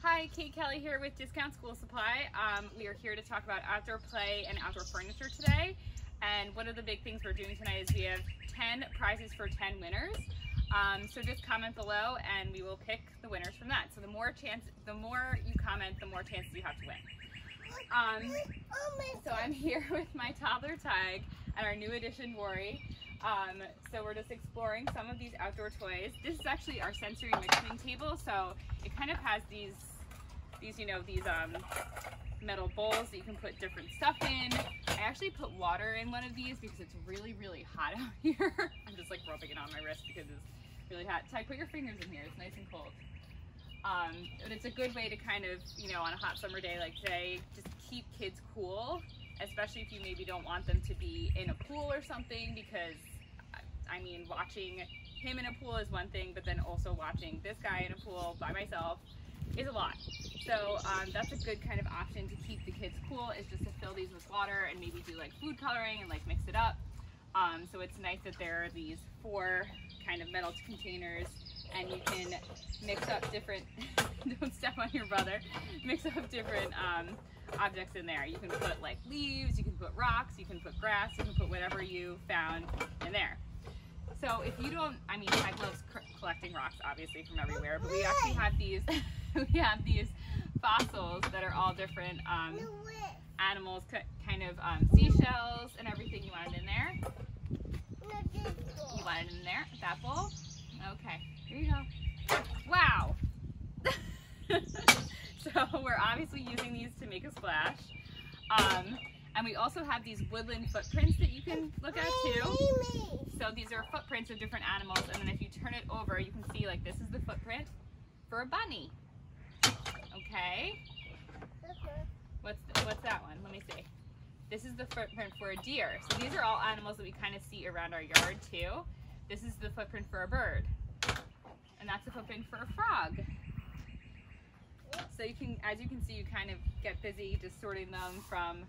Hi, Kate Kelly here with Discount School Supply. We are here to talk about outdoor play and outdoor furniture today. And one of the big things we're doing tonight is we have 10 prizes for 10 winners. So just comment below and we will pick the winners from that. So the more you comment, the more chances you have to win. So I'm here with my toddler Tig and our new addition Rory. So we're just exploring some of these outdoor toys. This is actually our sensory mixing table, so it kind of has these metal bowls that you can put different stuff in. I actually put water in one of these because it's really, really hot out here. I'm just like rubbing it on my wrist because it's really hot. Tig, put your fingers in here, it's nice and cold. But it's a good way to kind of, on a hot summer day like today, just keep kids cool, especially if you maybe don't want them to be in a pool or something, because I mean, watching him in a pool is one thing, but then also watching this guy in a pool by myself is a lot. So that's a good kind of option to keep the kids cool, is just to fill these with water and maybe do like food coloring and like mix it up. So it's nice that there are these 4 kind of metal containers, and you can mix up different, don't step on your brother, mix up different objects in there. You can put like leaves, you can put rocks, you can put grass, you can put whatever you found in there. So if you don't, I mean, Tig loves collecting rocks obviously from everywhere, but we actually have these, fossils that are all different animals, kind of seashells and everything. You want it in there? You want it in there, that bowl? Okay, here you go. Wow! So we're obviously using these to make a splash. And we also have these woodland footprints that you can look at too. So these are footprints of different animals, and then if you turn it over, you can see like this is the footprint for a bunny. Okay. What's that one? Let me see. This is the footprint for a deer. So these are all animals that we kind of see around our yard too. This is the footprint for a bird. And that's the footprint for a frog. So you can, as you can see, you kind of get busy just sorting them from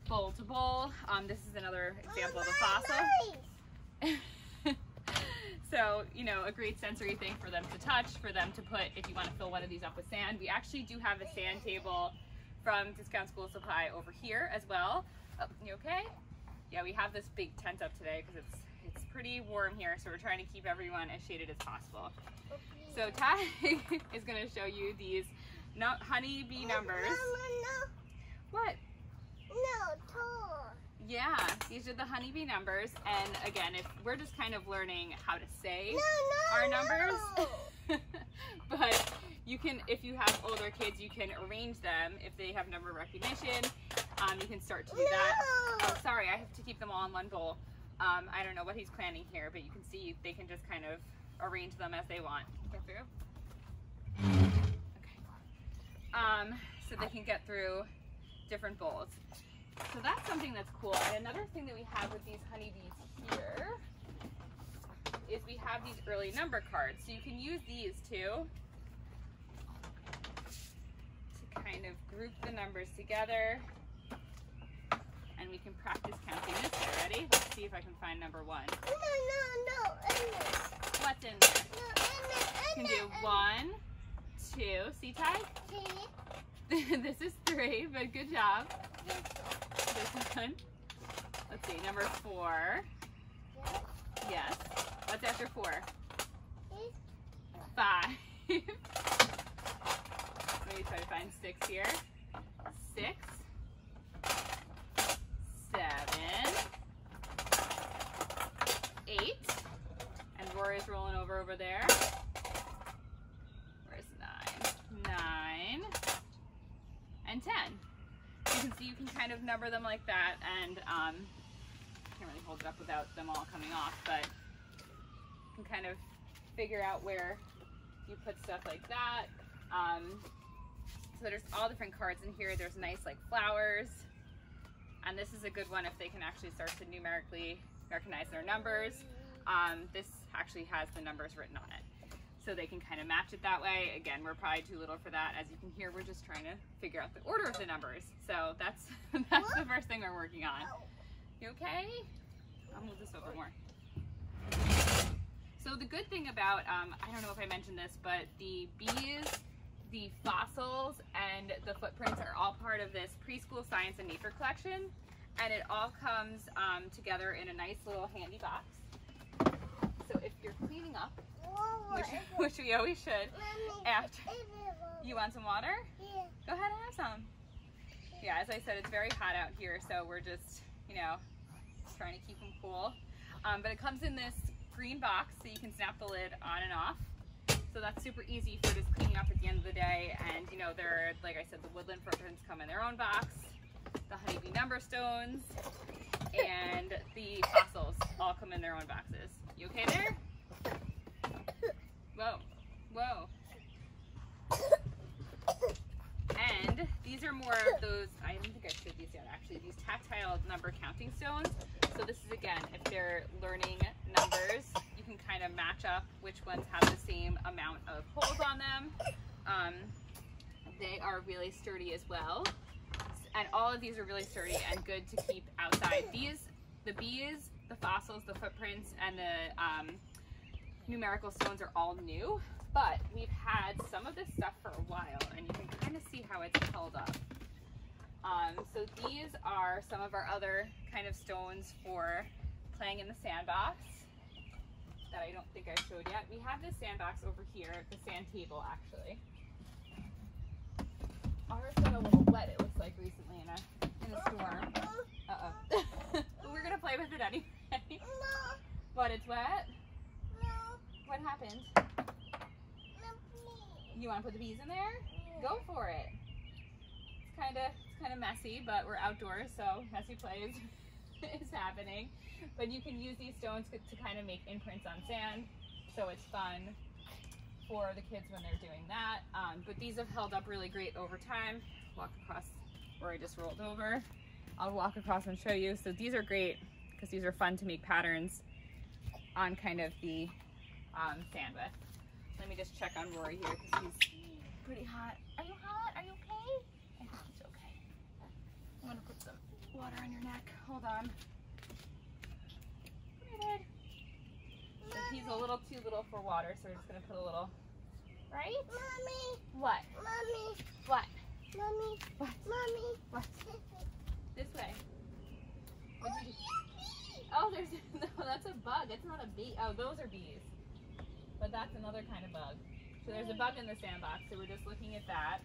bowl to bowl. This is another example of a fossil. So, a great sensory thing for them to touch, for them to put, if you want to fill one of these up with sand. We actually do have a sand table from Discount School Supply over here as well. Oh, you okay? Yeah, we have this big tent up today because it's pretty warm here, so we're trying to keep everyone as shaded as possible. So Tig is going to show you these honeybee numbers. No. What? No, tall. Yeah, these are the honeybee numbers, and again, if we're just kind of learning how to say our numbers, but you can, if you have older kids, you can arrange them if they have number recognition. You can start to do that. Oh, sorry, I have to keep them all in one bowl. I don't know what he's planning here, but you can see they can just kind of arrange them as they want. Get through? Okay. So they can get through different bowls. So that's something that's cool. And another thing that we have with these honeybees here is we have these early number cards. So you can use these too to kind of group the numbers together. And we can practice counting this way. Ready? Let's see if I can find number 1. No. What's in there? You can do 1, 2. See, Tig? This is 3, but good job. This one. Let's see, number 4. Yes. What's after 4? 5. Let me try to find 6 here. 6. 7. 8. And Rory's rolling over there. Where's 9? 9. And 10. You can see you can kind of number them like that, and I can't really hold it up without them all coming off, but you can kind of figure out where you put stuff like that. So there's all different cards in here. There's nice like flowers, and this is a good one if they can actually start to numerically recognize their numbers. This actually has the numbers written on it, so they can kind of match it that way. Again, we're probably too little for that. As you can hear, we're just trying to figure out the order of the numbers. So that's the first thing we're working on. You okay? I'll move this over more. So the good thing about, I don't know if I mentioned this, but the bees, the fossil fossils and the footprints are all part of this preschool science and nature collection, and it all comes together in a nice little handy box. So if you're cleaning up, which we always should, after you want some water? Yeah. Go ahead and have some. Yeah, as I said, it's very hot out here, so we're just, you know, trying to keep them cool. But it comes in this green box, so you can snap the lid on and off. So that's super easy for just cleaning up at the end of the day. And you know, they're, like I said, the Woodland Footprints come in their own box. The honeybee number stones and the fossils all come in their own boxes. You okay there? Whoa, whoa. And these are more of those, I don't think I showed these yet actually, these tactile number counting stones. So this is, again, if they're learning numbers, you can kind of match up which ones have the same amount of holes on them. They are really sturdy as well. And all of these are really sturdy and good to keep outside. These, the bees, the fossils, the footprints, and the numerical stones are all new. But we've had some of this stuff for a while, and you can kind of see how it's held up. So these are some of our other kind of stones for playing in the sandbox that I don't think I showed yet. We have this sandbox over here, the sand table actually. Ours got a little wet, it looks like, recently in a storm. Uh-oh. But we're gonna play with it anyway. No. What, it's wet? No. What happened? No, please. You want to put the bees in there? Yeah. Go for it. It's kind of messy, but we're outdoors, so messy play is happening. But you can use these stones to kind of make imprints on sand, so it's fun for the kids when they're doing that. But these have held up really great over time. Walk across where I just rolled over. I'll walk across and show you. So these are great because these are fun to make patterns on kind of the sand with. Let me just check on Rory here because he's pretty hot. Are you hot? Are you okay? I think he's okay. I'm gonna put some water on your neck. Hold on. So he's a little too little for water, so we're just gonna put a little, right? Mommy. What? Mommy. What? Mommy. What? Mommy. What? This way. Oh, What'd you do? yucky. Oh, there's, no, that's a bug. It's not a bee. Oh, those are bees. But that's another kind of bug. So there's a bug in the sandbox, so we're just looking at that.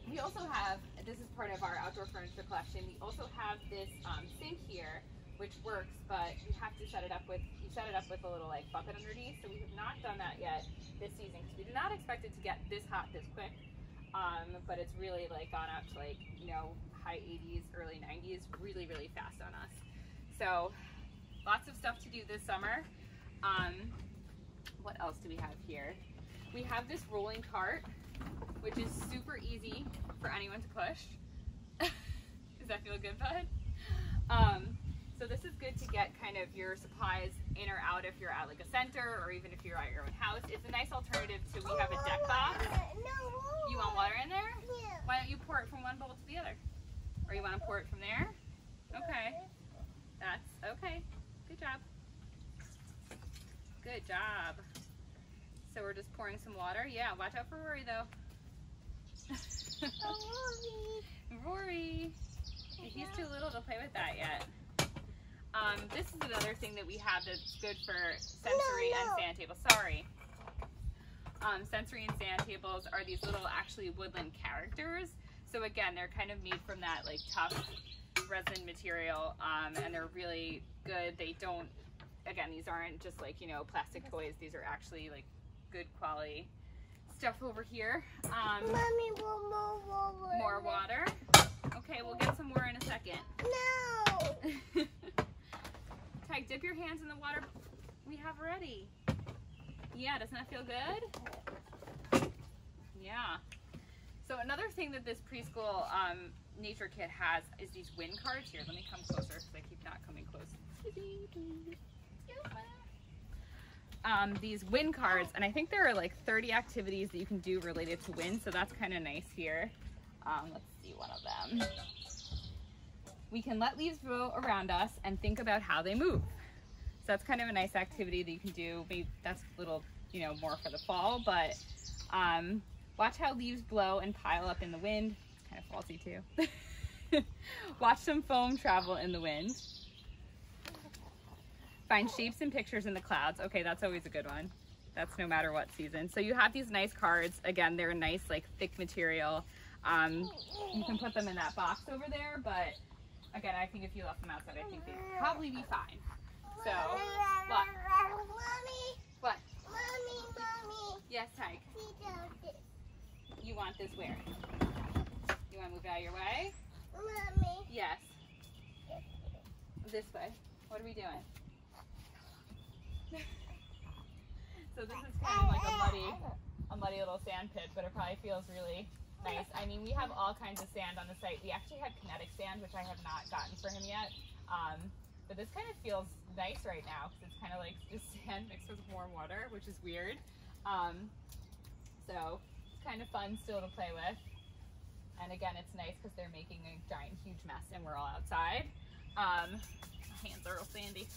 We also have, this is part of our outdoor furniture collection, we also have this sink here, which works, but you have to set it up with, a little like bucket underneath, so we have not done that yet this season, because we did not expect it to get this hot this quick, but it's really like gone up to like, you know, high 80s, early 90s, really, really fast on us. So lots of stuff to do this summer. What else do we have here? We have this rolling cart, which is super easy for anyone to push. Does that feel good, bud? So this is good to get kind of your supplies in or out if you're at like a center or even if you're at your own house. It's a nice alternative to, we have a deck box. You want water in there? Yeah. Why don't you pour it from one bowl to the other? Or you want to pour it from there? Okay. That's okay. Good job. Good job. So we're just pouring some water. Yeah, watch out for Rory though. Rory. He's too little to play with that yet. This is another thing that we have that's good for sensory and sand tables. Sorry. Sensory and sand tables are these little actually woodland characters. So again, they're kind of made from that like tough resin material, and they're really good. They don't, again, these aren't just like, you know, plastic toys. These are actually like good quality stuff over here. Mommy, More water. Okay, we'll get some more in a second. No. Ty, dip your hands in the water we have ready. Yeah, doesn't that feel good? Yeah. So another thing that this preschool nature kit has is these wind cards. Here, let me come closer because I keep not coming close. These wind cards, and I think there are like 30 activities that you can do related to wind, so that's kind of nice here. Let's see one of them. We can let leaves blow around us and think about how they move. So that's kind of a nice activity that you can do. Maybe that's a little, you know, more for the fall, but Watch how leaves blow and pile up in the wind. It's kind of falsy too. Watch some foam travel in the wind. Find shapes and pictures in the clouds. Okay, that's always a good one. That's no matter what season. So you have these nice cards. Again, they're a nice, like, thick material. You can put them in that box over there, but again, I think if you left them outside, I think they'd probably be fine. So, what? Mommy. What? Mommy. Yes, Tyke. You want this where? You want to move out of your way? Mommy. Yes. This way. What are we doing? So this is kind of like a muddy little sand pit, but it probably feels really nice. I mean, we have all kinds of sand on the site. We actually have kinetic sand, which I have not gotten for him yet. But this kind of feels nice right now because it's kind of like just sand mixed with warm water, which is weird. So it's kind of fun still to play with. And again, it's nice because they're making a giant, huge mess and we're all outside. My hands are real sandy.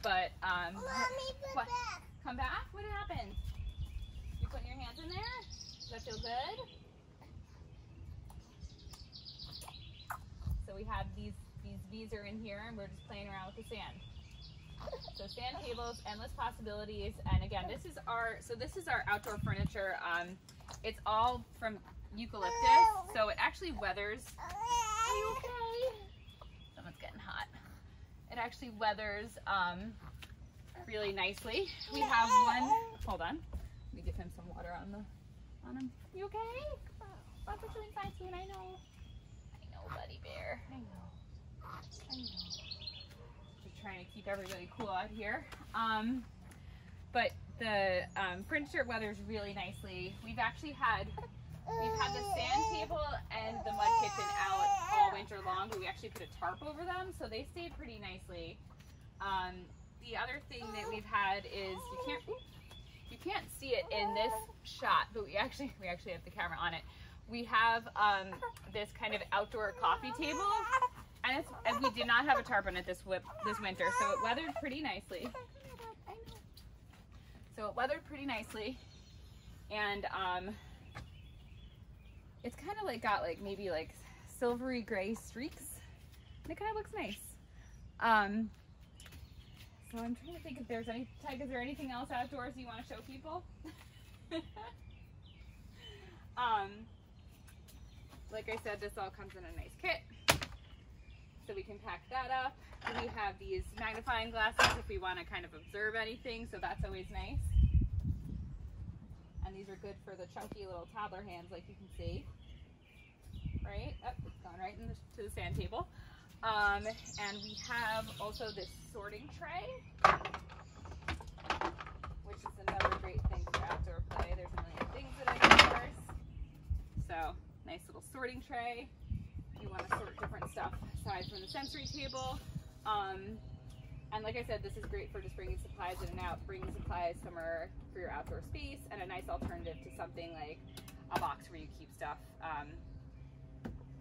But, Mommy, what? Come back? What happened? You putting your hands in there? Does that feel good? So we have these V's are in here and we're just playing around with the sand. So sand tables, endless possibilities. And again, this is our outdoor furniture. It's all from eucalyptus, so it actually weathers. Are you okay? Someone's getting hot. It actually weathers really nicely. We have one. Hold on. Let me give him some water on him. You okay? Lots of doing fine soon. I know, buddy bear. I know. Just trying to keep everybody cool out here. But the furniture weathers really nicely. We've had the sand table and the mud kitchen out all winter long, but we actually put a tarp over them, so they stayed pretty nicely. The other thing that we've had is you can't see it in this shot, but we actually have the camera on it. We have this kind of outdoor coffee table, and we did not have a tarp on it this winter, so it weathered pretty nicely. And it's kind of like got maybe silvery gray streaks, and it kind of looks nice. So I'm trying to think if there's is there anything else outdoors you want to show people? Like I said, this all comes in a nice kit, so we can pack that up. We have these magnifying glasses if we want to kind of observe anything, so that's always nice. And these are good for the chunky little toddler hands, like you can see. Right? Oh, it's gone right into the sand table. And we have also this sorting tray, which is another great thing for outdoor play. There's a million things that I do first. So, nice little sorting tray. You want to sort different stuff aside from the sensory table. And like I said, this is great for just bringing supplies in and out, bringing supplies somewhere for your outdoor space, and a nice alternative to something like a box where you keep stuff.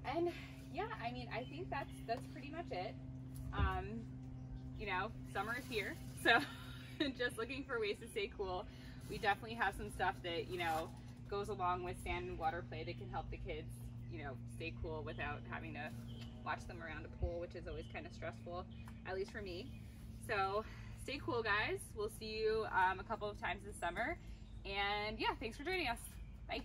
And yeah, I mean, I think that's pretty much it. You know, summer is here, so just looking for ways to stay cool. We definitely have some stuff that, you know, goes along with sand and water play that can help the kids, you know, stay cool without having to watch them around a pool, which is always kind of stressful, at least for me. So stay cool, guys. We'll see you a couple of times this summer. And yeah, thanks for joining us. Bye.